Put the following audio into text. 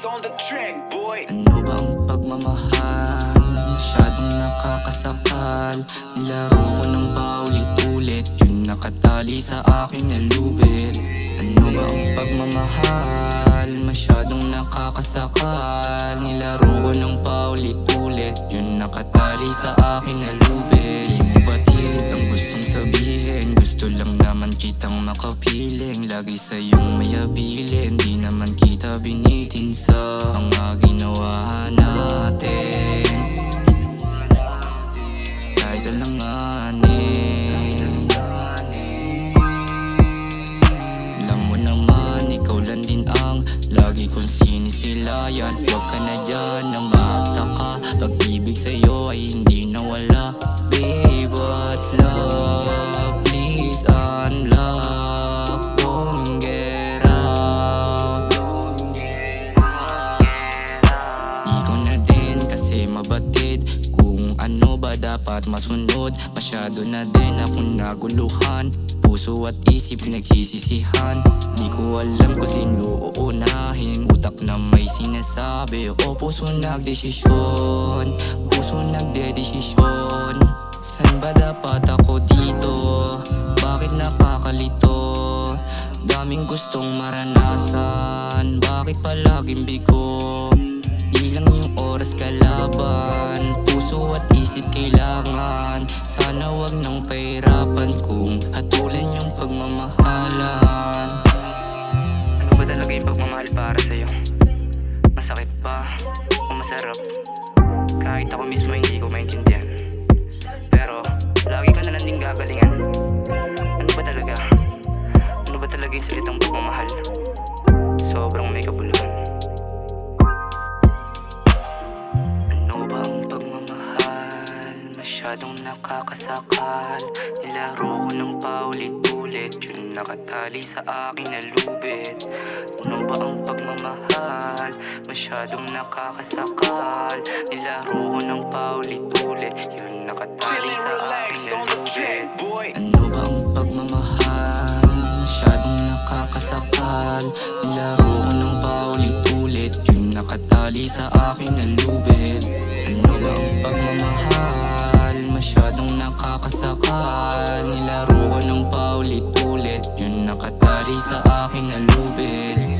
on the track, boy. Ano bang pagmamahal? Masyadong nakakasakal. Nilaro ko ng paulit-ulit, yun nakatali sa aking nalubid. Ano bang pagmamahal? Masyadong nakakasakal. Nilaro ko ng paulit-ulit, yun nakatali sa aking nalubid. Di mo batid ang gustong sabihin, gusto lang naman kitang makapiling. Lagi sa'yong may abilin, di naman kita binitin sa mga ginawa natin. Kahit alanganin, alam mo naman, ikaw lang din ang lagi kong sinisilayan. Huwag ka na dyan na magtaka, pag-ibig sa'yo ay hindi nawala. Babe, what's love? Please unlock, don't get out. Di ko na din kasi mabatid kung ano ba dapat masunod. Masyado na din akong naguluhan, puso at isip pinagsisisihan. Di ko alam kung sino uunahin, utak na may sinasabi o puso nagdesisyon. Puso nagdedesisyon. San ba dapat ako dito? Bakit nakakalito? Daming gustong maranasan, bakit palaging bigo? Di lang yung oras kalaban, puso at isip kailangan. Sana wag nang pahirapan kung hatulin yung pagmamahalan. Ano ba talaga yung pagmamahal para sa'yo? Masakit ba o masarap? Kahit ako mismo hindi ko maintindihan, pero lagi ka na lang din gagalingan. Ano ba talaga? Ano ba talaga yung salitang pagmamahal? Sobrang may kabuluhan. Ano ba ang pagmamahal? Masyadong nakakasakal. Nilaro ko ng paulit-ulit, yun nakatali sa aking nalubid. Ano ba ang pagmamahal? Masyadong nakakasakal. Nilaro ko ng paulit-ulit, yun nakatali sa aking nalubid. Ano ba ang pagmamahal? Masyadong nakakasakal. Nilaro ko ng paulit-ulit, yun nakatali sa aking nalubid. Ano ba ang pagmamahal? Masyadong nakakasakal. Nilaro ko ng paulit-ulit, yun nakatali sa aking nalubid.